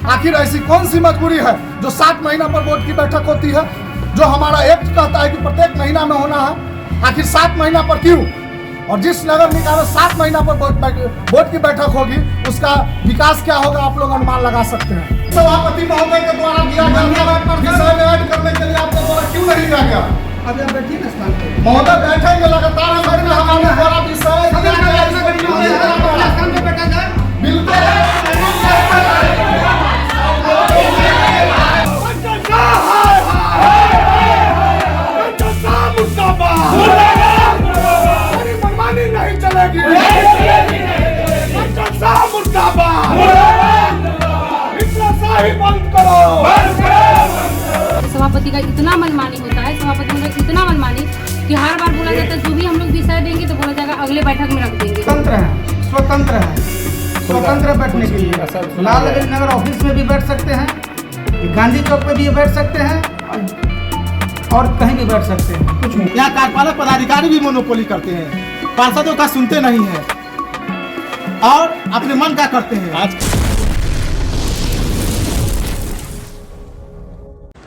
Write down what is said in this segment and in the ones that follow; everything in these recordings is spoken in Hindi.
आखिर ऐसी कौन सी मजबूरी है जो 7 महीना पर बोर्ड की बैठक होती है, जो हमारा एक्ट कहता है कि प्रत्येक महीना में होना है। आखिर 7 महीना पर क्यों? और जिस नगर निकाय में 7 महीना पर बोर्ड की बैठक होगी उसका विकास क्या होगा आप लोग अनुमान लगा सकते हैं। सभापति महोदय के द्वारा दिया गया विषय में ऐड करने के लिए आपके द्वारा क्यों नहीं दिया गया? अभी आप बैठिए ना स्थान पे। महोदय बैठेंगे लगातार हमारे द्वारा विषय सभापति का इतना मनमानी होता है, सभापति मतलब इतना मनमानी कि हर बार बोला जाता है जो भी हम लोग विषय देंगे तो बोला जाएगा अगले बैठक में रख देंगे। स्वतंत्र बैठने के लिए लालगंज नगर ऑफिस में भी बैठ सकते हैं, गांधी चौक पे भी बैठ सकते हैं और कहीं भी बैठ सकते हैं। कुछ नहीं। यहाँ कार्यपालक पदाधिकारी भी मोनोपोली करते हैं, पार्षदों का सुनते नहीं है और अपने मन का करते हैं।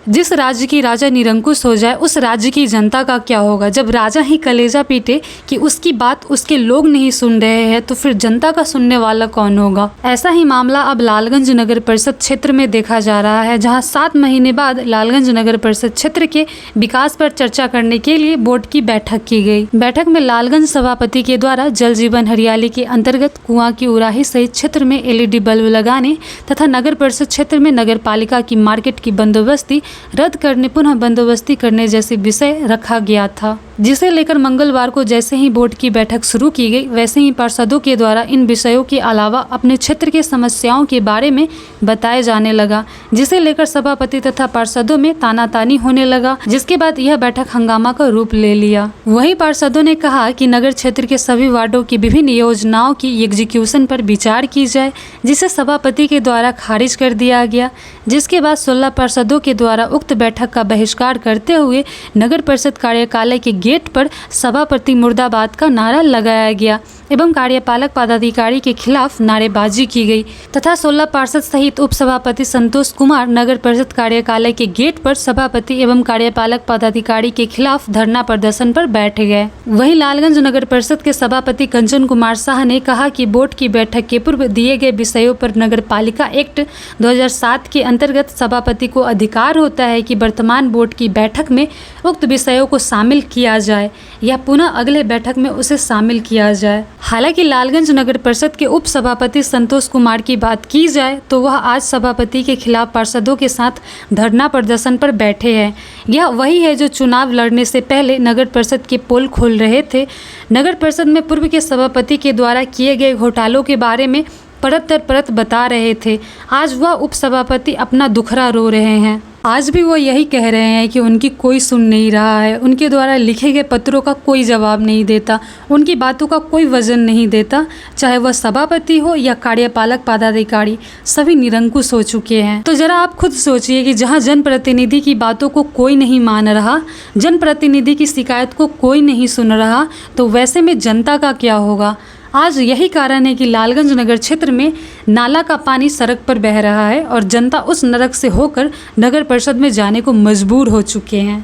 जिस राज्य की राजा निरंकुश हो जाए उस राज्य की जनता का क्या होगा? जब राजा ही कलेजा पीटे कि उसकी बात उसके लोग नहीं सुन रहे हैं तो फिर जनता का सुनने वाला कौन होगा? ऐसा ही मामला अब लालगंज नगर परिषद क्षेत्र में देखा जा रहा है, जहां 7 महीने बाद लालगंज नगर परिषद क्षेत्र के विकास पर चर्चा करने के लिए बोर्ड की बैठक की गई। बैठक में लालगंज सभापति के द्वारा जल जीवन हरियाली के अंतर्गत कुआं की उराही सहित क्षेत्र में LED बल्ब लगाने तथा नगर परिषद क्षेत्र में नगर पालिका की मार्केट की बंदोबस्ती रद्द करने, पुनः बंदोबस्ती करने जैसे विषय रखा गया था, जिसे लेकर मंगलवार को जैसे ही बोर्ड की बैठक शुरू की गई वैसे ही पार्षदों के द्वारा इन विषयों के अलावा अपने क्षेत्र के समस्याओं के बारे में बताया जाने लगा, जिसे लेकर सभापति तथा पार्षदों में तानातानी होने लगा, जिसके बाद यह बैठक हंगामा का रूप ले लिया। वहीं पार्षदों ने कहा कि नगर क्षेत्र के सभी वार्डों की विभिन्न योजनाओं की एग्जीक्यूशन पर विचार की जाए, जिसे सभापति के द्वारा खारिज कर दिया गया, जिसके बाद 16 पार्षदों के द्वारा उक्त बैठक का बहिष्कार करते हुए नगर परिषद कार्यकालय के गेट पर सभापति मुर्दाबाद का नारा लगाया गया एवं कार्यपालक पदाधिकारी के खिलाफ नारेबाजी की गई तथा 16 पार्षद सहित उप सभापति संतोष कुमार नगर परिषद कार्यकालय के गेट पर सभापति एवं कार्यपालक पदाधिकारी के खिलाफ धरना प्रदर्शन पर बैठ गए। वहीं लालगंज नगर परिषद के सभापति कंचन कुमार शाह ने कहा कि बोर्ड की बैठक के पूर्व दिए गए विषयों पर नगर पालिका एक्ट 2007 के अंतर्गत सभापति को अधिकार होता है कि वर्तमान बोर्ड की बैठक में उक्त विषयों को शामिल किया जाए या पुनः अगले बैठक में उसे शामिल किया जाए। हालांकि लालगंज नगर परिषद के उप सभापति संतोष कुमार की बात की जाए तो वह आज सभापति के खिलाफ पार्षदों के साथ धरना प्रदर्शन पर बैठे हैं। यह वही है जो चुनाव लड़ने से पहले नगर परिषद के पोल खोल रहे थे। नगर परिषद में पूर्व के सभापति के द्वारा किए गए घोटालों के बारे में परत दर परत बता रहे थे। आज वह उप सभापति अपना दुखड़ा रो रहे हैं। आज भी वो यही कह रहे हैं कि उनकी कोई सुन नहीं रहा है, उनके द्वारा लिखे गए पत्रों का कोई जवाब नहीं देता, उनकी बातों का कोई वजन नहीं देता, चाहे वह सभापति हो या कार्यपालक पदाधिकारी, सभी निरंकुश हो चुके हैं। तो जरा आप खुद सोचिए कि जहां जनप्रतिनिधि की बातों को कोई नहीं मान रहा, जनप्रतिनिधि की शिकायत को कोई नहीं सुन रहा, तो वैसे में जनता का क्या होगा? आज यही कारण है कि लालगंज नगर क्षेत्र में नाला का पानी सड़क पर बह रहा है और जनता उस नरक से होकर नगर परिषद में जाने को मजबूर हो चुके हैं।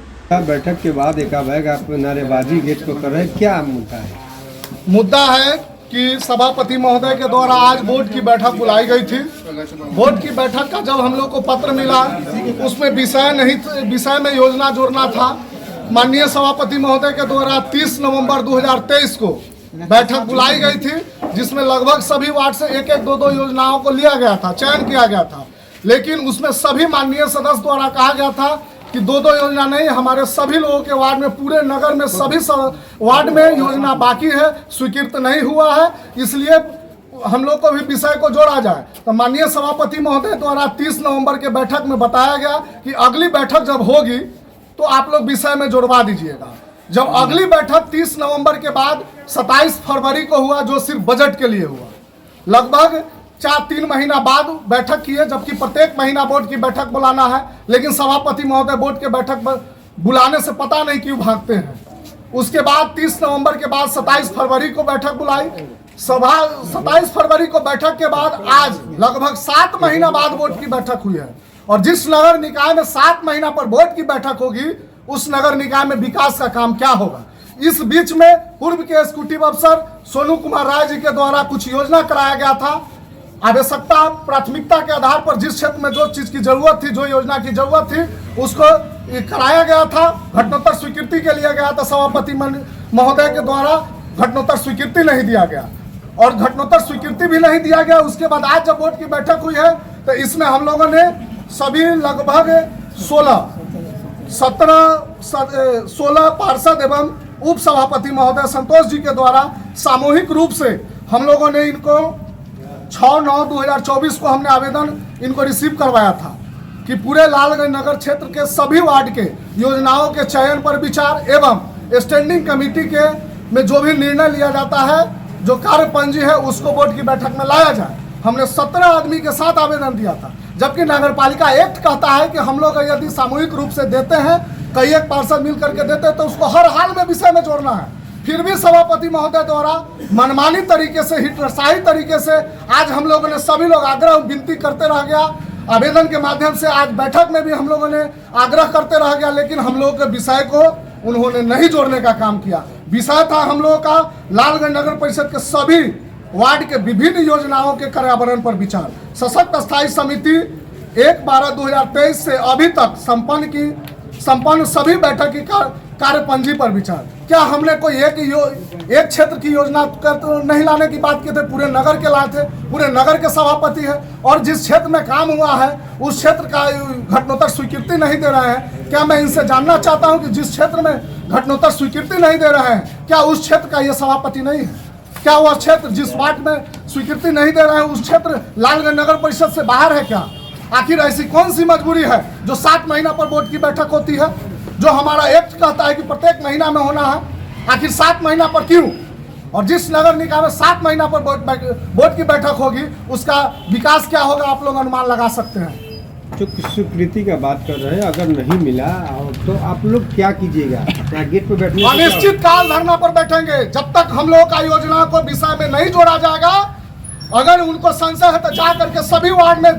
बैठक के बाद एकाएक आप नारेबाजी गेट को कर रहे हैं, क्या मुद्दा है? मुद्दा है कि सभापति महोदय के द्वारा आज बोर्ड की बैठक बुलाई गई थी। बोर्ड की बैठक का जब हम लोग को पत्र मिला उसमें विषय में योजना जोड़ना था। माननीय सभापति महोदय के द्वारा 30 नवंबर 2023 को बैठक बुलाई गई थी, जिसमें लगभग सभी वार्ड से 1-2 योजनाओं को लिया गया था, चयन किया गया था। लेकिन उसमें सभी माननीय सदस्य द्वारा कहा गया था कि 2 योजना नहीं, हमारे सभी लोगों के वार्ड में, पूरे नगर में सभी वार्ड में योजना बाकी है, स्वीकृत नहीं हुआ है, इसलिए हम लोग को भी विषय को जोड़ा जाए। तो माननीय सभापति महोदय द्वारा 30 नवंबर के बैठक में बताया गया कि अगली बैठक जब होगी तो आप लोग विषय में जोड़वा दीजिएगा। जब अगली बैठक 30 नवंबर के बाद 27 फरवरी को हुआ, जो सिर्फ बजट के लिए हुआ, लगभग 4-3 महीना बाद बैठक की है, जबकि प्रत्येक महीना बोर्ड की बैठक बुलाना है, लेकिन सभापति महोदय बोर्ड के बैठक बुलाने से पता नहीं क्यों भागते हैं। उसके बाद 30 नवंबर के बाद 27 फरवरी को बैठक बुलाई। सभा 27 फरवरी को बैठक के बाद आज लगभग 7 महीना बाद बोर्ड की बैठक हुई है और जिस नगर निकाय में 7 महीना पर बोर्ड की बैठक होगी उस नगर निकाय में विकास का काम क्या होगा। इस बीच में पूर्व के एग्जीक्यूटिव अफसर सोनू कुमार राय जी के द्वारा कुछ योजना कराया गया था। आवश्यकता प्राथमिकता के आधार पर जिस क्षेत्र में जो चीज की जरूरत थी, जो योजना की जरूरत थी, उसको कराया गया था। घटनोत्तर स्वीकृति के लिए गया था, सभापति महोदय के द्वारा घटनोत्तर स्वीकृति नहीं दिया गया और घटनोत्तर स्वीकृति भी नहीं दिया गया। उसके बाद आज जब बोर्ड की बैठक हुई है तो इसमें हम लोगों ने सभी लगभग 16 पार्षद एवं उप सभापति महोदय संतोष जी के द्वारा सामूहिक रूप से हम लोगों ने इनको 6/9/2024 को हमने आवेदन इनको रिसीव करवाया था कि पूरे लालगंज नगर क्षेत्र के सभी वार्ड के योजनाओं के चयन पर विचार एवं स्टैंडिंग कमेटी के में जो भी निर्णय लिया जाता है, जो कार्यपंजी है, उसको बोर्ड की बैठक में लाया जाए। हमने 17 आदमी के साथ आवेदन दिया था, जबकि नगरपालिका एक्ट कहता है कि हम लोग यदि सामूहिक रूप से देते हैं, कई एक पार्षद मिल करके देते हैं तो उसको हर हाल में विषय में जोड़ना है। फिर भी सभापति महोदय द्वारा मनमानी तरीके से, हिटलरशाही तरीके से आज हम लोगों ने सभी लोग आग्रह विनती करते रह गया। आवेदन के माध्यम से आज बैठक में भी हम लोगों ने आग्रह करते रह गया, लेकिन हम लोगों के विषय को उन्होंने नहीं जोड़ने का काम किया। विषय था हम लोगों का लालगंज नगर परिषद के सभी वार्ड के विभिन्न योजनाओं के कार्यान्वयन पर विचार। सशक्त स्थायी समिति 1/12/2023 से अभी तक संपन्न सभी बैठक की कार्यपंजी पर विचार। क्या हमने कोई एक क्षेत्र की योजना तो नहीं लाने की बात की थी, पूरे नगर के लाए थे, पूरे नगर के सभापति है और जिस क्षेत्र में काम हुआ है उस क्षेत्र का घटनोत्तर स्वीकृति नहीं दे रहे हैं। क्या मैं इनसे जानना चाहता हूं कि जिस क्षेत्र में घटनोत्तर स्वीकृति नहीं दे रहे हैं, क्या उस क्षेत्र का ये सभापति नहीं है? क्या वह क्षेत्र जिस वार्ड में स्वीकृति नहीं दे रहे हैं उस क्षेत्र लालगंज नगर परिषद से बाहर है क्या? आखिर ऐसी कौन सी मजबूरी है जो 7 महीना पर बोर्ड की बैठक होती है, जो हमारा एक्ट कहता है कि प्रत्येक महीना में होना है, आखिर 7 महीना पर क्यों? और जिस नगर निकाय में 7 महीना पर बोर्ड की बैठक होगी उसका विकास क्या होगा, आप लोग अनुमान लगा सकते हैं। जो स्वीकृति का बात कर रहे हैं, अगर नहीं मिला तो आप लोग क्या कीजिएगा? क्या गेट पर बैठने? अनिश्चित काल धरना पर बैठेंगे जब तक हम लोग का योजना को विषय में नहीं जोड़ा जाएगा। अगर उनको संशय है तो जा करके सभी वार्ड में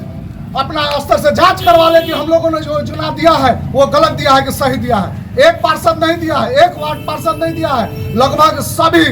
अपना स्तर से जांच करवा ले कि हम लोगों ने जो योजना दिया है वो गलत दिया है कि सही दिया है। एक पार्षद नहीं दिया है, एक वार्ड पार्षद नहीं दिया है, लगभग सभी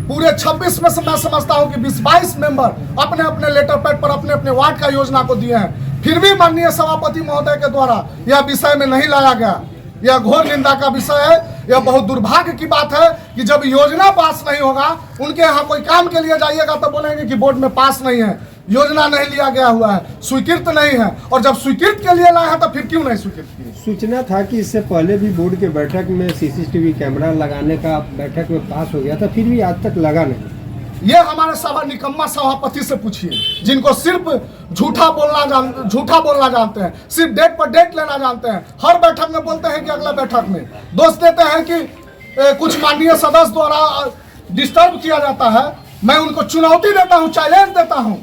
पूरे 26 में से मैं समझता हूं कि 20-22 मेंबर अपने अपने लेटर पैड पर अपने अपने वार्ड का योजना को दिए हैं। फिर भी माननीय सभापति महोदय के द्वारा यह विषय में नहीं लाया गया। यह घोर निंदा का विषय है। यह बहुत दुर्भाग्य की बात है कि जब योजना पास नहीं होगा, उनके यहाँ कोई काम के लिए जाइएगा तो बोलेंगे कि बोर्ड में पास नहीं है, योजना नहीं लिया गया हुआ है, स्वीकृत नहीं है। और जब स्वीकृत के लिए लाए हैं तो फिर क्यों नहीं स्वीकृत किए? सूचना था कि इससे पहले भी बोर्ड के बैठक में सीसीटीवी कैमरा लगाने का बैठक में पास हो गया था, फिर भी आज तक लगा नहीं। ये हमारे निकम्मा सभापति से पूछिए, जिनको सिर्फ झूठा बोलना जानते हैं, सिर्फ डेट पर डेट लेना जानते हैं। हर बैठक में बोलते हैं कि अगला बैठक में दोष देते हैं कि कुछ माननीय सदस्य द्वारा डिस्टर्ब किया जाता है। मैं उनको चुनौती देता हूं, चैलेंज देता हूं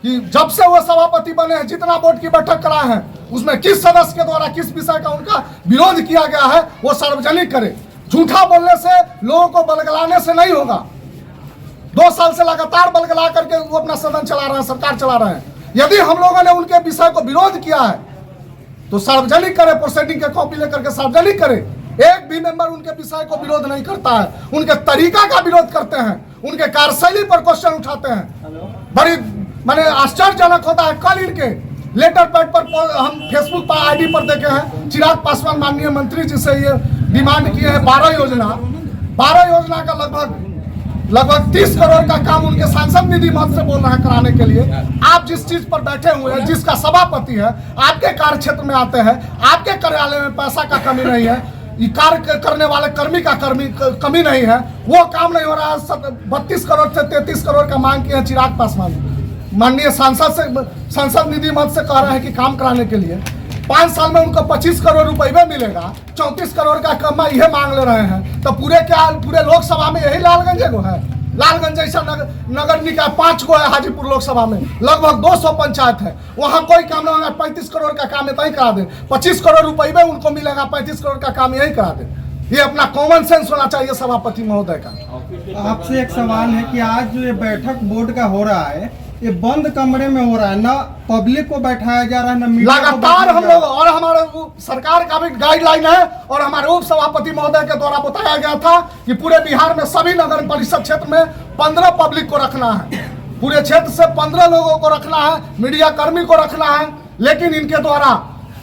कि जब से वो सभापति बने हैं, जितना बोर्ड की बैठक कराए हैं, उसमें किस सदस्य के द्वारा किस विषय का उनका विरोध किया गया है वो सार्वजनिक करे। झूठा बोलने से, लोगों को बलगलाने से नहीं होगा। 2 साल से लगातार बलगला करके वो अपना सदन चला रहे हैं, सरकार चला रहे हैं। यदि हम लोगों ने उनके विषय को विरोध किया है तो सार्वजनिक करे, प्रोसीडिंग के कॉपी लेकर के सार्वजनिक करे। एक भी मेंबर उनके विषय को विरोध नहीं करता है, उनके तरीका का विरोध करते हैं, उनके कार्यशैली पर क्वेश्चन उठाते हैं। बड़ी माने आश्चर्यजनक होता है। कल इनके लेटर पैड पर हम फेसबुक पर आईडी पर देखे हैं, चिराग पासवान माननीय मंत्री जी से ये डिमांड किए हैं 12 योजना का लगभग 30 करोड़ का काम उनके सांसद निधि मद से बोल रहे हैं कराने के लिए। आप जिस चीज पर बैठे हुए हैं, जिसका सभापति है, आपके कार्य क्षेत्र में आते हैं, आपके कार्यालय में पैसा का कमी नहीं है, कार्य करने वाले कर्मी का कमी नहीं है, वो काम नहीं हो रहा है। 32 करोड़ से 33 करोड़ का मांग किया है चिराग पासवान माननीय सांसद निधि मद से कह रहे हैं कि काम कराने के लिए। 5 साल में उनको 25 करोड़ रुपये मिलेगा, 34 करोड़ का कमा यह मांग ले रहे हैं। तो पूरे लोकसभा में यही लालगंज को है। लालगंज जैसा नगर निकाय 5 को है, हाजीपुर लोकसभा में लगभग 200 पंचायत है, वहाँ कोई काम नहीं होगा। 35 करोड़ का काम यही करा दे, 25 करोड़ रुपये उनको मिलेगा, 35 करोड़ का काम यही करा दे। ये अपना कॉमन सेंस होना चाहिए सभापति महोदय का। आपसे एक सवाल है कि आज जो ये बैठक बोर्ड का हो रहा है, ये बंद कमरे में हो रहा है, ना पब्लिक को बैठाया जा रहा है, ना मीडिया को लगातार बैठाया हम जा रहा लोग और हमारे सरकार का भी गाइडलाइन है और हमारे उप सभापति महोदय के द्वारा बताया गया था कि पूरे बिहार में सभी नगर परिषद क्षेत्र में 15 पब्लिक को रखना है, पूरे क्षेत्र से 15 लोगों को रखना है, मीडिया कर्मी को रखना है। लेकिन इनके द्वारा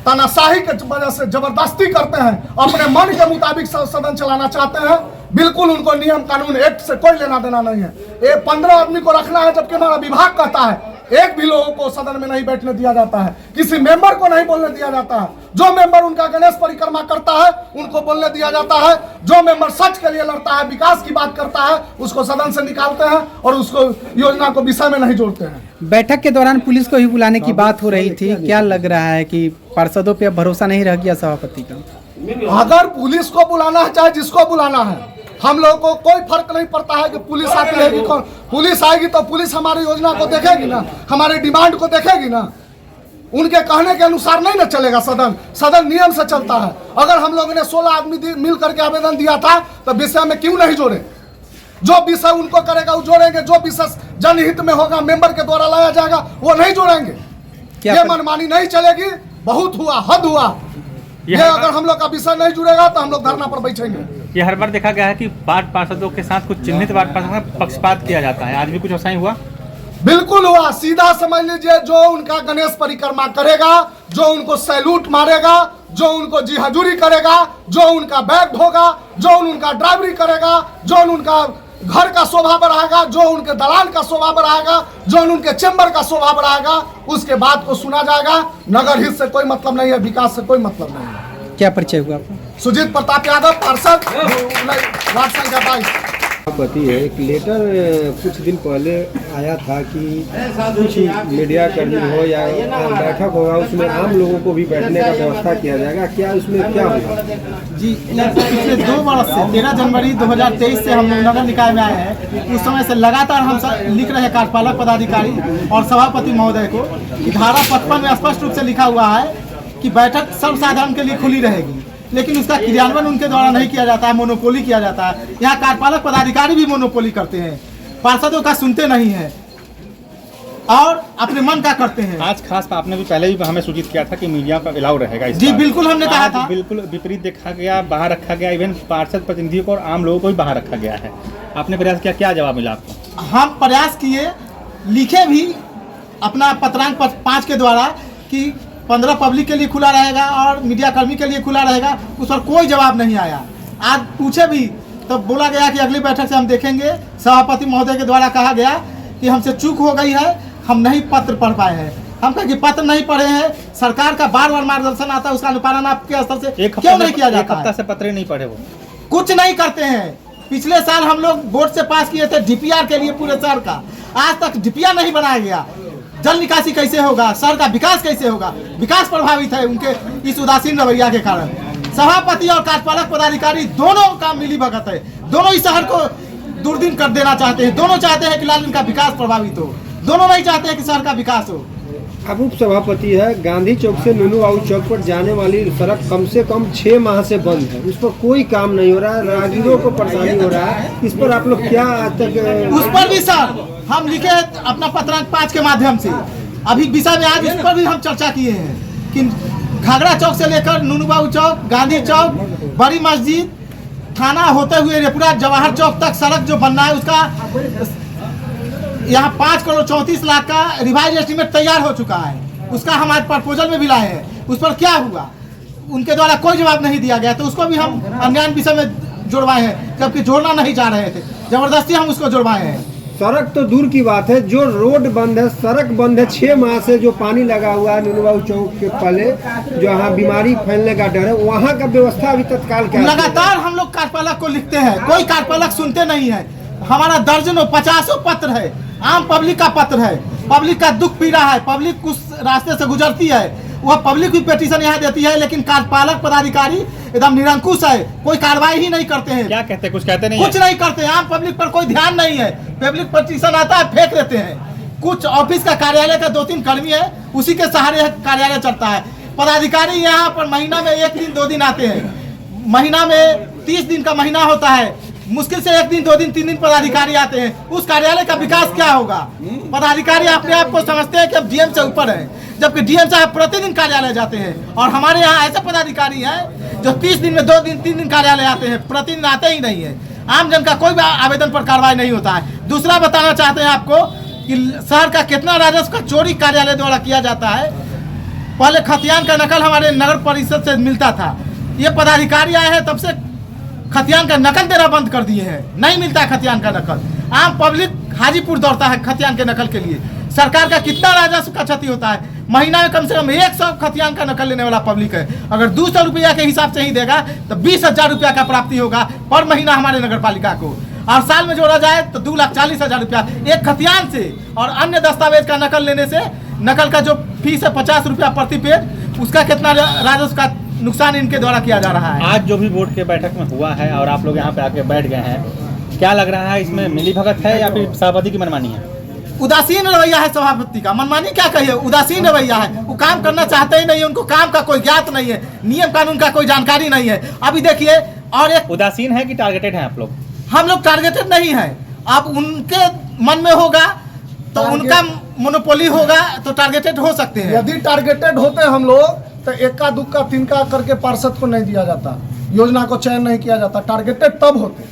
तानाशाही के वजह से जबरदस्ती करते हैं, अपने मन के मुताबिक सदन चलाना चाहते हैं। बिल्कुल उनको नियम कानून एक्ट से कोई लेना देना नहीं है। ये 15 आदमी को रखना है, जबकि हमारा विभाग कहता है एक भी लोगों को सदन में नहीं बैठने दिया जाता है, किसी मेंबर को नहीं बोलने दिया जाता है। जो मेंबर उनका गणेश परिक्रमा करता है उनको बोलने दिया जाता है, जो मेंबर सच के लिए लड़ता है, विकास की बात करता है, उसको सदन से निकालते हैं और उसको योजना को विषय में नहीं जोड़ते हैं। बैठक के दौरान पुलिस को ही बुलाने की बात हो रही थी, क्या लग रहा है कि पार्षदों पे अब भरोसा नहीं रह गया सभापति का? अगर पुलिस को बुलाना है, चाहे जिसको बुलाना है, हम लोगों को कोई फर्क नहीं पड़ता है कि पुलिस आती है कि कौन। पुलिस आएगी तो पुलिस हमारी योजना को देखेगी ना, हमारी डिमांड को देखेगी ना, उनके कहने के अनुसार नहीं ना चलेगा सदन। सदन नियम से चलता है। अगर हम लोगों ने 16 आदमी मिल करके आवेदन दिया था तो विषय में क्यों नहीं जोड़े? जो विषय उनको करेगा वो जोड़ेंगे, जो विषय जनहित में होगा मेंबर के द्वारा लाया जाएगा वो नहीं जोड़ेंगे। ये मनमानी नहीं चलेगी, बहुत हुआ, हद हुआ। ये अगर हम लोग का विषय नहीं जुड़ेगा तो हम लोग धरना पर बैठेंगे। ये हर बार देखा गया है कि वार्ड पार्षदों के साथ कुछ चिन्हित वार्ड पार्षदों में पक्षपात किया जाता है, आज भी कुछ ऐसा ही हुआ? बिल्कुल हुआ। सीधा समझ लीजिए, जो उनका गणेश परिक्रमा करेगा, जो उनको सैल्यूट मारेगा, जो उनको जी हजूरी करेगा, जो उनका बैग ढोगा, जो उनका ड्राइवरी करेगा, जो उनका घर का शोभा बढ़ाएगा, जो उनके दलाल का शोभा बढ़ाएगा, जो उनके चैम्बर का शोभा बढ़ाएगा, उसके बाद को सुना जाएगा। नगर हित से कोई मतलब नहीं है, विकास से कोई मतलब नहीं है। क्या परिचय हुआ आपका? सुजीत प्रताप यादव, पार्षद, वार्ड संख्या 22। सभापति है, एक लेटर कुछ दिन पहले आया था कि कुछ मीडिया कर्मी हो या बैठक होगा उसमें आम लोगों को भी बैठने का व्यवस्था किया जाएगा, क्या उसमें क्या होगा? जी, पिछले 2 वर्ष से 13 जनवरी 2023 से हम नगर निकाय में आए हैं। उस समय से लगातार हम लिख रहे हैं कार्यपालक पदाधिकारी और सभापति महोदय को कि धारा 55 में स्पष्ट रूप से लिखा हुआ है कि बैठक सर्वसाधारण के लिए खुली रहेगी, लेकिन उसका क्रियान्वयन उनके द्वारा नहीं किया जाता है, मोनोपोली किया जाता है। यहाँ कार्यपालक पदाधिकारी भी मोनोपोली करते हैं, पार्षदों का सुनते नहीं है और अपने मन का करते हैं। आज खास आपने भी पहले भी हमें सूचित किया था कि मीडिया का अलाउ रहेगा इस जी बार। बिल्कुल, हमने कहा था। बिल्कुल विपरीत देखा गया, बाहर रखा गया, इवन पार्षद प्रतिनिधियों को और आम लोगों को भी बाहर रखा गया है। आपने प्रयास किया, क्या जवाब मिला आपको? हम प्रयास किए, लिखे भी अपना पत्रांक 5 के द्वारा कि 15 पब्लिक के लिए खुला रहेगा और मीडिया कर्मी के लिए खुला रहेगा, उस पर कोई जवाब नहीं आया। आज पूछे भी तो बोला गया कि अगली बैठक से हम देखेंगे। सभापति महोदय के द्वारा कहा गया कि हमसे चूक हो गई है, हम नहीं पत्र पढ़ पाए हैं। हम कहे कि पत्र नहीं पढ़े हैं, सरकार का बार बार मार्गदर्शन आता है, उसका अनुपालन आपके स्तर से क्यों नहीं किया जाता? एक हफ्ता से पत्र नहीं पढ़े, वो कुछ नहीं करते हैं। पिछले साल हम लोग बोर्ड से पास किए थे डीपीआर के लिए पूरे शहर का, आज तक डीपीआर नहीं बनाया गया। जल निकासी कैसे होगा, शहर का विकास कैसे होगा? विकास प्रभावित है उनके इस उदासीन रवैया के कारण। सभापति और कार्यपालक पदाधिकारी दोनों का मिलीभगत है, दोनों इस शहर को दुर्दिन कर देना चाहते हैं। दोनों चाहते हैं कि लालगंज का विकास प्रभावित हो, दोनों नहीं चाहते हैं कि शहर का विकास हो। अब उप सभापति है, गांधी चौक से नूनू बाबू चौक पर जाने वाली सड़क कम से कम 6 माह से बंद है, उस पर कोई काम नहीं हो रहा है, राहगीरों को परेशानी हो रहा है। इस पर आप लोग क्या आज तक? उस पर भी सर हम लिखे अपना पत्रांक 5 के माध्यम से, अभी विषय में आज उस पर भी हम चर्चा किए हैं कि घाघरा चौक से लेकर नूनू बाबू चौक, गांधी चौक, बड़ी मस्जिद, थाना होते हुए रेपुरा जवाहर चौक तक सड़क जो बनना है उसका यहाँ 5 करोड़ 34 लाख का रिवाइज एस्टीमेट तैयार हो चुका है। उसका हमारे प्रपोजल में भी लाए हैं, उस पर क्या हुआ उनके द्वारा कोई जवाब नहीं दिया गया, तो उसको भी हम अन्याय विषय में जुड़वाए हैं, जबकि जोड़ना नहीं चाह रहे थे, जबरदस्ती हम उसको जुड़वाए हैं। सड़क तो दूर की बात है, जो रोड बंद है, सड़क बंद है 6 माह से, जो पानी लगा हुआ है नूनू बाबू चौक के पहले, जो यहाँ बीमारी फैलने का डर है, वहाँ का व्यवस्था अभी तत्काल क्या? लगातार हम लोग कार्यपालक को लिखते हैं, कोई कार्यपालक सुनते नहीं है। हमारा दर्जनों 50 पत्र है, आम पब्लिक का पत्र है, पब्लिक का दुख पीड़ा है, पब्लिक उस रास्ते से गुजरती है, वह पब्लिक भी पिटीशन यहाँ देती है, लेकिन कार्यपालक पदाधिकारी एकदम निरंकुश है, कोई कार्रवाई ही नहीं करते हैं। क्या कहते हैं? कुछ कहते नहीं, कुछ नहीं करते। आम पब्लिक पर कोई ध्यान नहीं है, पब्लिक पिटीशन आता है फेंक देते हैं। कुछ ऑफिस का कार्यालय का 2-3 कर्मी है, उसी के सहारे कार्यालय चलता है। पदाधिकारी यहाँ पर महीना में 1 दिन 2 दिन आते हैं, महीना में 30 दिन का महीना होता है, मुश्किल से 1 दिन 2 दिन 3 दिन पदाधिकारी आते हैं, उस कार्यालय का विकास क्या होगा? पदाधिकारी अपने आप को समझते हैं कि अब डीएम से ऊपर है, जबकि डीएम साहब प्रतिदिन कार्यालय जाते हैं। और हमारे यहाँ ऐसे पदाधिकारी हैं जो 30 दिन में 2 दिन 3 दिन कार्यालय आते हैं, प्रतिदिन आते ही नहीं है। आम जन का कोई भी आवेदन पर कार्रवाई नहीं होता है। दूसरा बताना चाहते हैं आपको कि शहर का कितना राजस्व का चोरी कार्यालय द्वारा किया जाता है। पहले खतियान का नकल हमारे नगर परिषद से मिलता था, ये पदाधिकारी आए हैं तब से खतियान का नकल देना बंद कर दिए हैं, नहीं मिलता है खतियान का नकल। आम पब्लिक हाजीपुर दौड़ता है खतियान के नकल के लिए। सरकार का कितना राजस्व का क्षति होता है, महीना में कम से कम 100 खतियान का नकल लेने वाला पब्लिक है। अगर 200 रुपया के हिसाब से ही देगा तो 20,000 रुपया का प्राप्ति होगा पर महीना हमारे नगर पालिका को, और साल में जोड़ा जाए तो 2,40,000 रुपया एक खतियान से। और अन्य दस्तावेज का नकल लेने से नकल का जो फीस है 50 रुपया प्रति पेज, उसका कितना राजस्व का नुकसान इनके द्वारा किया जा रहा है। आज जो भी बोर्ड के बैठक में हुआ है और आप लोग यहाँ पे आके बैठ गए हैं, क्या लग रहा है इसमें मिली भगत है या फिर सभापति की मनमानी है? उदासीन रवैया है सभापति का, मनमानी क्या कहिए, उदासीन रवैया है। वो काम करना चाहते ही नहीं है, उनको काम का कोई ज्ञात नहीं है, नियम कानून का कोई जानकारी नहीं है। अभी देखिए, और एक उदासीन है कि टारगेटेड है आप लोग? हम लोग टारगेटेड नहीं है। अब उनके मन में होगा तो उनका मोनोपोली होगा तो टारगेटेड हो सकते हैं। यदि टारगेटेड होते हम लोग तो 1 2 3 करके पार्षद को नहीं दिया जाता, योजना को चयन नहीं किया जाता। टारगेटेड तब होते,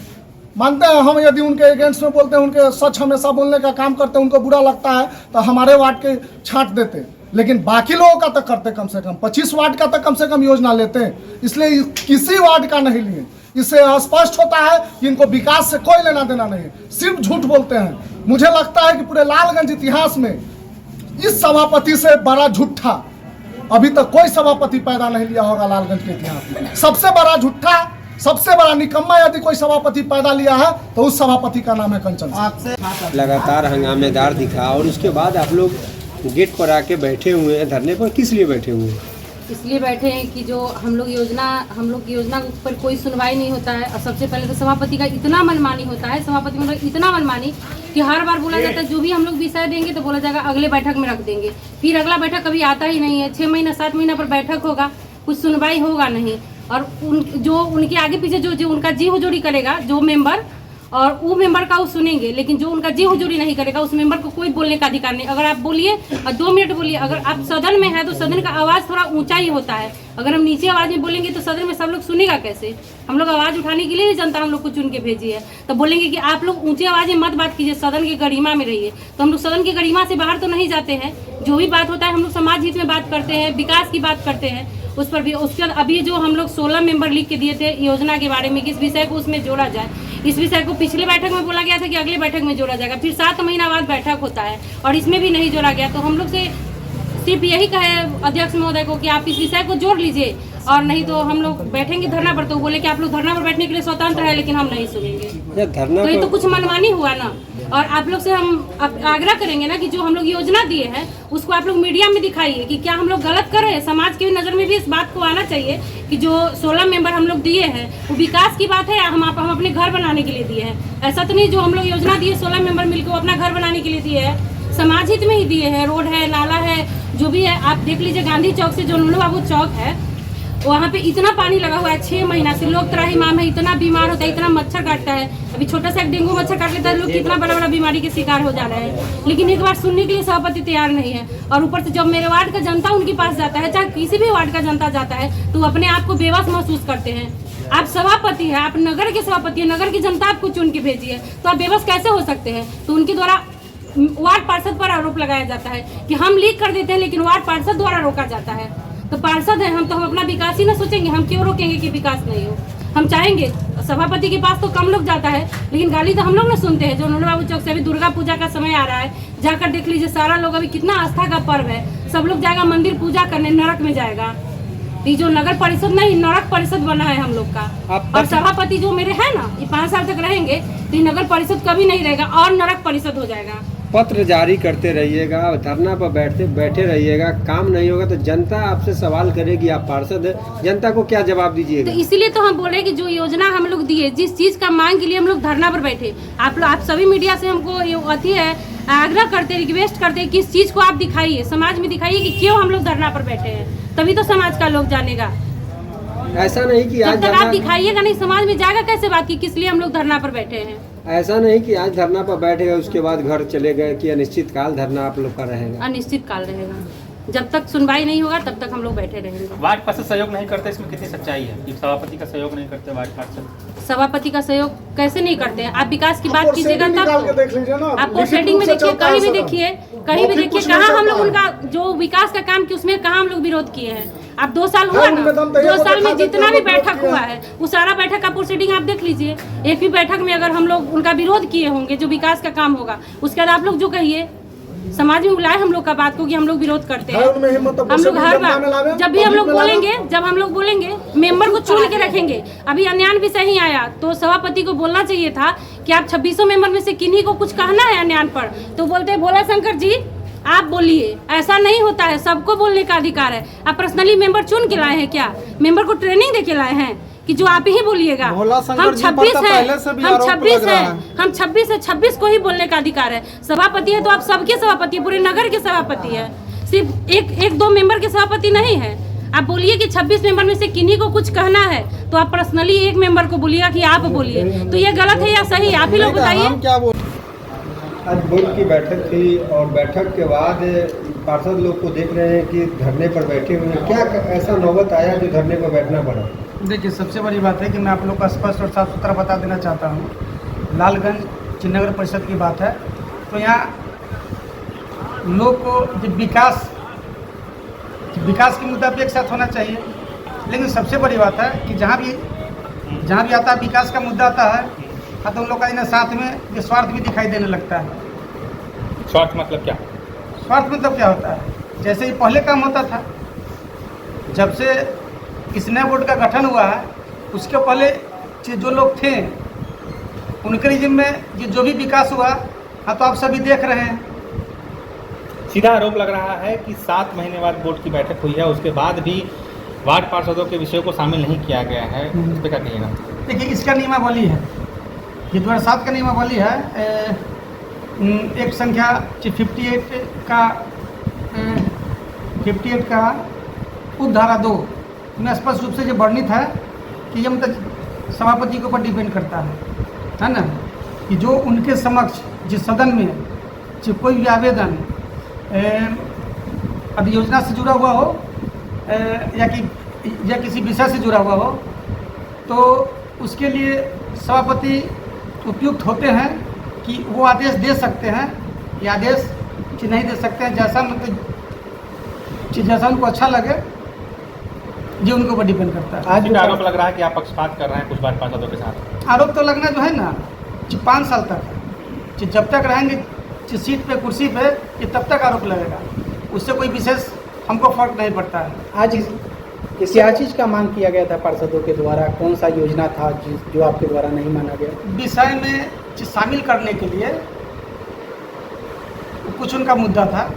मानते हैं हम, यदि उनके अगेंस्ट में बोलते हैं, उनके सच हमेशा बोलने का काम करते हैं, उनको बुरा लगता है तो हमारे वार्ड के छांट देते, लेकिन बाकी लोगों का तो करते। कम से कम 25 वार्ड का तो कम से कम योजना लेते हैं, इसलिए किसी वार्ड का नहीं लिए। इससे स्पष्ट होता है कि इनको विकास से कोई लेना देना नहीं, सिर्फ झूठ बोलते हैं। मुझे लगता है कि पूरे लालगंज इतिहास में इस सभापति से बड़ा झूठा अभी तक कोई सभापति पैदा नहीं लिया होगा लालगंज के इतिहास में। सबसे बड़ा झूठा, सबसे बड़ा निकम्मा यदि कोई सभापति पैदा लिया है तो उस सभापति का नाम है कंचन सिंह। लगातार हंगामेदार दिखा और उसके बाद आप लोग गेट पर आके बैठे हुए हैं धरने पर, किस लिए बैठे हुए हैं? इसलिए बैठे हैं कि जो हम लोग की योजना के ऊपर कोई सुनवाई नहीं होता है। और सबसे पहले तो सभापति का इतना मनमानी होता है, सभापति मतलब इतना मनमानी कि हर बार बोला जाता है जो भी हम लोग विषय देंगे तो बोला जाएगा अगले बैठक में रख देंगे, फिर अगला बैठक कभी आता ही नहीं है। 6 महीना 7 महीना पर बैठक होगा, कुछ सुनवाई होगा नहीं। और उनके आगे पीछे जो उनका जी हुजूरी करेगा जो मेंबर, और वो मेंबर का वो सुनेंगे, लेकिन जो उनका जी हुजूरी नहीं करेगा उस मेंबर को कोई बोलने का अधिकार नहीं। अगर आप बोलिए और 2 मिनट बोलिए, अगर आप सदन में है तो सदन का आवाज़ थोड़ा ऊंचा ही होता है। अगर हम नीचे आवाज़ में बोलेंगे तो सदन में सब लोग सुनेगा कैसे? हम लोग आवाज़ उठाने के लिए ही जनता हम लोग को चुन के भेजी है। तो बोलेंगे कि आप लोग ऊंची आवाज़ में मत बात कीजिए, सदन की गरिमा में रहिए। तो हम लोग सदन की गरिमा से बाहर तो नहीं जाते हैं। जो भी बात होता है हम लोग समाज हित में बात करते हैं, विकास की बात करते हैं, उस पर भी। उसके बाद अभी जो हम लोग 16 मेंबर लिख के दिए थे योजना के बारे में, किस विषय को उसमें जोड़ा जाए, इस विषय को पिछले बैठक में बोला गया था कि अगले बैठक में जोड़ा जाएगा, फिर 7 महीना बाद बैठक होता है और इसमें भी नहीं जोड़ा गया। तो हम लोग से सिर्फ यही कहे अध्यक्ष महोदय को कि आप इस विषय को जोड़ लीजिए, और नहीं तो हम लोग बैठेंगे धरना पर। तो बोले कि आप लोग धरना पर बैठने के लिए स्वतंत्र है, लेकिन हम नहीं सुनेंगे। तो ये तो कुछ मनमानी हुआ ना। और आप लोग से हम आग्रह करेंगे ना कि जो हम लोग योजना दिए हैं उसको आप लोग मीडिया में दिखाइए कि क्या हम लोग गलत कर रहे हैं। समाज की नज़र में भी इस बात को आना चाहिए कि जो 16 मेंबर हम लोग दिए हैं वो विकास की बात है या हम अपने घर बनाने के लिए दिए हैं। ऐसा तो नहीं जो हम लोग योजना दिए 16 मेंबर मिलकर वो अपना घर बनाने के लिए दिए हैं, समाज हित में ही दिए हैं। रोड है, नाला है, जो भी है। आप देख लीजिए गांधी चौक से जो नूनू बाबू चौक है वहाँ पे इतना पानी लगा हुआ है, 6 महीना से लोग त्राहिमाम है, इतना बीमार होता है, इतना मच्छर काटता है। अभी छोटा सा एक डेंगू मच्छर काट लेता है, लोग कितना बड़ा बड़ा बीमारी के शिकार हो जा रहे हैं। लेकिन एक बार सुनने के लिए सभापति तैयार नहीं है। और ऊपर से जब मेरे वार्ड का जनता उनके पास जाता है, चाहे किसी भी वार्ड का जनता जाता है, तो अपने आप को बेबस महसूस करते हैं। आप सभापति हैं, आप नगर के सभापति हैं, नगर की जनता आपको चुन के भेजी है, तो आप बेबस कैसे हो सकते हैं? तो उनके द्वारा वार्ड पार्षद पर आरोप लगाया जाता है कि हम लीक कर देते हैं, लेकिन वार्ड पार्षद द्वारा रोका जाता है। तो पार्षद है हम, तो हम अपना विकास ही ना सोचेंगे? हम क्यों रोकेंगे कि विकास नहीं हो? हम चाहेंगे। सभापति के पास तो कम लोग जाता है, लेकिन गाली तो हम लोग ना सुनते हैं। जो नूनू बाबू चौक से अभी दुर्गा पूजा का समय आ रहा है, जाकर देख लीजिए, सारा लोग अभी कितना आस्था का पर्व है, सब लोग जाएगा मंदिर पूजा करने, नरक में जाएगा। ये जो नगर परिषद नहीं, नरक परिषद बना है हम लोग का। और सभापति जो मेरे है ना, ये 5 साल तक रहेंगे तो ये नगर परिषद कभी नहीं रहेगा और नरक परिषद हो जाएगा। पत्र जारी करते रहिएगा, धरना पर बैठे रहिएगा, काम नहीं होगा तो जनता आपसे सवाल करेगी। आप पार्षद हैं, जनता को क्या जवाब दीजिएगा? तो इसीलिए तो हम बोले कि जो योजना हम लोग दिए, जिस चीज का मांग के लिए हम लोग धरना पर बैठे, आप सभी मीडिया से हमको ये अति है आग्रह करते, रिक्वेस्ट करते हैं कि इस चीज को आप दिखाइए, समाज में दिखाइए कि क्यों हम लोग धरना पर बैठे हैं, तभी तो समाज का लोग जानेगा। ऐसा नहीं कि आज जब तक आप धरना, दिखाइएगा नहीं, समाज में जाएगा कैसे बात की किस लिए हम लोग धरना पर बैठे हैं। ऐसा नहीं कि आज धरना पर बैठ गए उसके बाद घर चले गए कि अनिश्चित काल धरना आप लोग का रहेगा। अनिश्चित काल रहेगा, जब तक सुनवाई नहीं होगा तब तक हम लोग बैठे रहेंगे। वार्ड पार्षद सहयोग नहीं करते, इसमें कितनी सच्चाई है कि सभापति का सहयोग नहीं करते वार्ड पार्षद? सभापति का सहयोग कैसे नहीं करते हैं? आप विकास की बात कीजिएगा सेटिंग निकाल के तब देख लीजिए ना, आपको लिखित सेटिंग रूप में से देखिए, चलता है कहीं भी सर। देखिए, कहीं भी मौखिक देखिए कुछ नहीं कहाँ हम चलता लोग है। उनका जो विकास का काम किया उसमें कहाँ हम लोग विरोध किए हैं। अब 2 साल हुआ हाँ, ना, उनमें दम तो ये 2 वो साल दिखा में देते जितना हैं भी लोग बैठक विरोध हुआ है वो सारा बैठक का प्रोसीडिंग आप देख लीजिए। एक भी बैठक में अगर हम लोग उनका विरोध किए होंगे जो विकास का काम होगा, उसके बाद आप लोग जो कहिए समाज में बुलाए हम लोग का बात को कि हम लोग विरोध करते हैं। है उनमें हिम्मत तो हम लोग कुछ हर भी जनता में लावे, बार जब भी हम लोग पब्लिक में लावे। बोलेंगे, जब हम लोग बोलेंगे मेंबर को चुन के रखेंगे। अभी अन्यान विषय ही आया तो सभापति को बोलना चाहिए था कि आप 2600 मेंबर में से किन्हीं को कुछ कहना है अन्यान पर, तो बोलते हैं भोला शंकर जी आप बोलिए। ऐसा नहीं होता है, सबको बोलने का अधिकार है। आप पर्सनली मेंबर चुन के लाए हैं क्या? मेंबर को ट्रेनिंग दे के लाए हैं कि जो आप ही बोलिएगा? भोला शंकर हम जी पर 26 तो हैं, पहले से भी हम आरोप 26 लग रहा हैं, है। हम 26 है, 26 को ही बोलने का अधिकार है। सभापति है तो आप सबके सभापति है, पूरे नगर के सभापति है, सिर्फ एक दो मेंबर के सभापति नहीं है। आप बोलिए कि 26 मेंबर में से किन्हीं को कुछ कहना है तो आप पर्सनली एक मेंबर को बोलिएगा कि आप बोलिए। तो ये गलत है या सही, आप ही लोग बताइए। हम क्या बोल आज बोर्ड की बैठक थी और बैठक के बाद पार्षद लोग को देख रहे हैं कि धरने पर बैठे हुए हैं। क्या ऐसा नौबत आया जो धरने पर बैठना पड़ा? देखिए, सबसे बड़ी बात है कि मैं आप लोग को स्पष्ट और साफ सुथरा बता देना चाहता हूँ। लालगंज चिन्नगर परिषद की बात है तो यहाँ लोग को जो विकास के मुद्दा पे एक साथ होना चाहिए। लेकिन सबसे बड़ी बात है कि जहाँ भी आता है विकास का मुद्दा आता है तो उन लोग का साथ में ये स्वार्थ भी दिखाई देने लगता है। स्वार्थ मतलब क्या? स्वार्थ मतलब क्या होता है? जैसे ही पहले काम होता था, जब से इस नए बोर्ड का गठन हुआ है उसके पहले जो लोग थे उनके रिजिम में ये जो भी विकास हुआ तो आप सभी देख रहे हैं। सीधा आरोप लग रहा है कि 7 महीने बाद बोर्ड की बैठक हुई है, उसके बाद भी वार्ड पार्षदों के विषयों को शामिल नहीं किया गया है। इस पर क्या कहिएगा? देखिए, इसका नियमावली है, ये 2007 का नियमावली है। एक संख्या 58 का उपधारा 2 में स्पष्ट रूप से जो वर्णित है कि ये मतलब सभापति के ऊपर डिपेंड करता है ना, कि जो उनके समक्ष जिस सदन में जो कोई भी आवेदन अधियोजना से जुड़ा हुआ हो या किसी विषय से जुड़ा हुआ हो तो उसके लिए सभापति उपयुक्त होते हैं कि वो आदेश दे सकते हैं या आदेश नहीं दे सकते हैं, जैसा जैसा उनको अच्छा लगे, ये उनके ऊपर डिपेंड करता है। आज भी आरोप लग रहा है कि आप पक्षपात कर रहे हैं कुछ वार्ड पार्षदों के साथ। आरोप तो लगना जो है ना 5 साल तक जब तक रहेंगे सीट पे कुर्सी पे ये तब तक आरोप लगेगा, उससे कोई विशेष हमको फर्क नहीं पड़ता है। आज क्या चीज़ का मांग किया गया था पार्षदों के द्वारा? कौन सा योजना था जो आपके द्वारा नहीं माना गया? विषय में शामिल करने के लिए कुछ उनका मुद्दा था।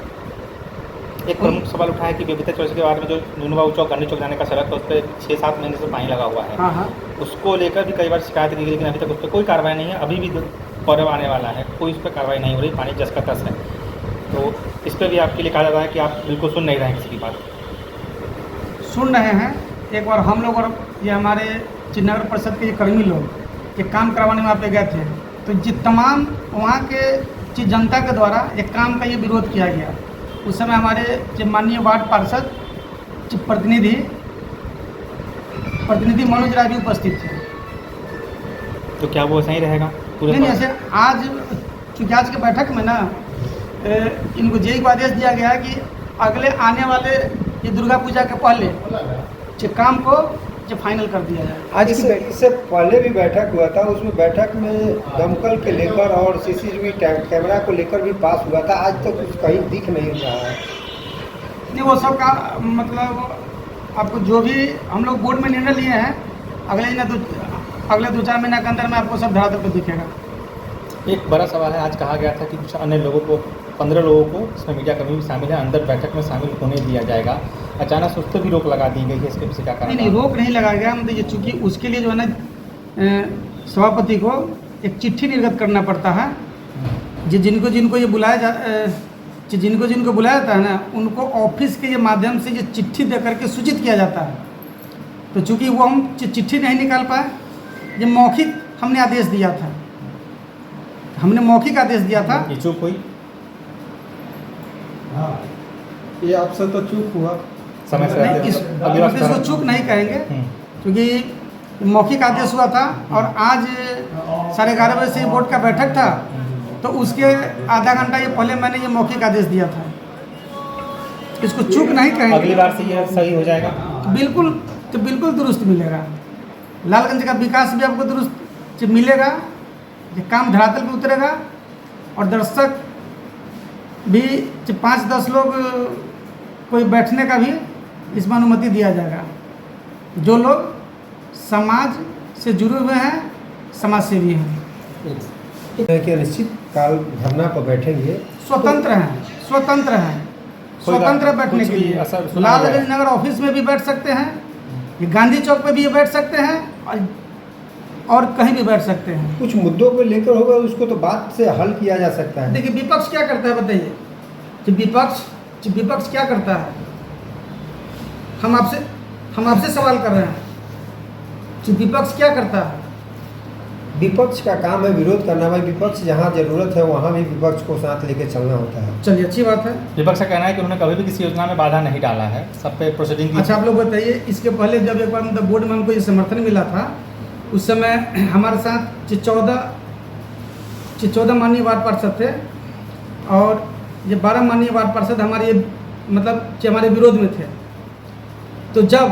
एक प्रमुख सवाल उठा है कि बेबिता चौक के बारे में जो नूनबाबू चौक गांधी चौक जाने का सड़क है उस पर 6-7 महीने से पानी लगा हुआ है। हाँ, उसको लेकर भी कई बार शिकायत की गई लेकिन अभी तक उस पर कोई कार्रवाई नहीं है। अभी भी पर्व आने वाला है, कोई उस पर कार्रवाई नहीं हो रही, पानी जस का तस है। तो इस पर भी आपके लिए कहा जा रहा है कि आप बिल्कुल सुन नहीं रहे हैं किसी की बात। सुन रहे हैं। एक बार हम लोग और ये हमारे चिन्नगर परिषद के कर्मी लोग ये काम करवाने में वहाँ पे गए थे तो तमाम वहाँ के जनता के द्वारा एक काम का ये विरोध किया गया। उस समय हमारे माननीय वार्ड पार्षद प्रतिनिधि मनोज राय भी उपस्थित थे। तो क्या वो ऐसा ही रहेगा? नहीं, ऐसे आज चूँकि आज की बैठक में ना इनको जेई को आदेश दिया गया है कि अगले आने वाले ये दुर्गा पूजा के पहले जो काम को जो फाइनल कर दिया जाए। आज इससे पहले भी बैठक हुआ था, उसमें बैठक में दमकल के लेकर और सीसीटीवी कैमरा को लेकर भी पास हुआ था। आज तो कुछ कहीं दिख नहीं रहा है। नहीं, वो सब का मतलब आपको जो भी हम लोग बोर्ड में निर्णय लिए हैं अगले 2-4 महीने के अंदर में आपको सब धरातल पर दिखेगा। एक बड़ा सवाल है, आज कहा गया था कि कुछ अन्य लोगों को 15 लोगों को इसमें मीडिया कर्मी भी शामिल है अंदर बैठक में शामिल होने दिया जाएगा। अचानक उस पर भी रोक लगा दी गई है, इसके पीछे क्या कारण? नहीं, रोक नहीं लगाया गया। मतलब ये चूँकि उसके लिए जो है ना सभापति को एक चिट्ठी निर्गत करना पड़ता है जिनको ये जिनको बुलाया जाता है ना उनको ऑफिस के ये माध्यम से ये चिट्ठी दे करके सूचित किया जाता है तो चूंकि वो हम चिट्ठी नहीं निकाल पाए, ये मौखिक हमने आदेश दिया था, हमने मौखिक आदेश दिया था। ये चूक हुई, ये आपसे तो चूक हुआ। समय से नहीं, इसको चूक नहीं कहेंगे, क्योंकि मौखिक आदेश हुआ था और आज 11:30 बजे से बोर्ड का बैठक था, तो उसके आधा घंटा ये पहले मैंने ये मौखिक आदेश दिया था। इसको चूक नहीं कहेंगे। अगली बार से ये सही हो जाएगा। बिल्कुल, तो बिल्कुल दुरुस्त मिलेगा। लालगंज का विकास भी आपको दुरुस्त मिलेगा, ये काम धरातल पे उतरेगा और दर्शक भी 5-10 लोग कोई बैठने का भी इसमें अनुमति दिया जाएगा, जो लोग समाज से जुड़े हुए हैं, समाज सेवी हैं, कि निश्चित काल धरना पर बैठेंगे, स्वतंत्र हैं, स्वतंत्र हैं, स्वतंत्र बैठने के लिए। लालगंज नगर ऑफिस में भी बैठ सकते हैं, ये गांधी चौक पे भी बैठ सकते हैं और कहीं भी बैठ सकते हैं। कुछ मुद्दों को लेकर होगा उसको तो बात से हल किया जा सकता है। देखिए विपक्ष क्या करता है बताइए, कि विपक्ष क्या करता है? हम आपसे सवाल कर रहे हैं कि विपक्ष क्या करता है? विपक्ष का काम है विरोध करना। भाई विपक्ष जहाँ जरूरत है वहाँ भी विपक्ष को साथ लेके चलना होता है। चलिए, अच्छी बात है। विपक्ष का कहना है कि उन्होंने कभी भी किसी योजना में बाधा नहीं डाला है, सब पे प्रोसीडिंग। अच्छा, आप लोग बताइए, इसके पहले जब एक बार मतलब बोर्ड में हमको ये समर्थन मिला था, उस समय हमारे साथ 14 माननीय वार्ड पार्षद थे और ये 12 माननीय वार्ड पार्षद हमारे ये मतलब कि हमारे विरोध में थे। तो जब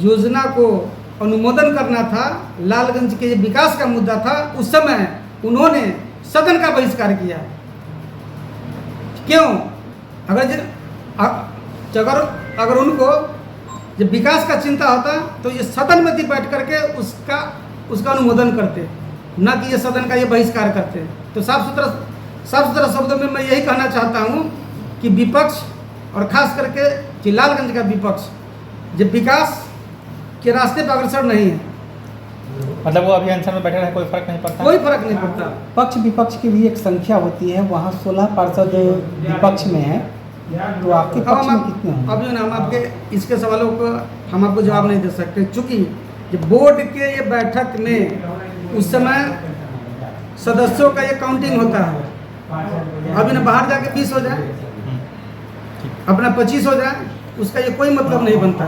योजना को अनुमोदन करना था, लालगंज के ये विकास का मुद्दा था, उस समय उन्होंने सदन का बहिष्कार किया। क्यों? अगर उनको जब विकास का चिंता होता तो ये सदन में बैठ करके उसका अनुमोदन करते, ना कि ये सदन का ये बहिष्कार करते। तो साफ सुथरा शब्दों में मैं यही कहना चाहता हूँ कि विपक्ष और खास करके कि लालगंज का विपक्ष जब विकास के रास्ते पर अग्रसर नहीं है, मतलब वो अभी अनशन में बैठे रहे, कोई फर्क नहीं पड़ता। कोई फर्क नहीं पड़ता। पक्ष विपक्ष की भी एक संख्या होती है, वहाँ 16 पार्षद विपक्ष में है, तो आपके पक्ष में कितने हैं? अभी ना हम आपके इसके सवालों को हम आपको जवाब नहीं दे सकते, चूँकि जब बोर्ड के ये बैठक में उस समय सदस्यों का ये काउंटिंग होता है। अभी ना बाहर जाके 20 हो जाए, अपना 25 हो जाए, उसका ये कोई मतलब नहीं बनता।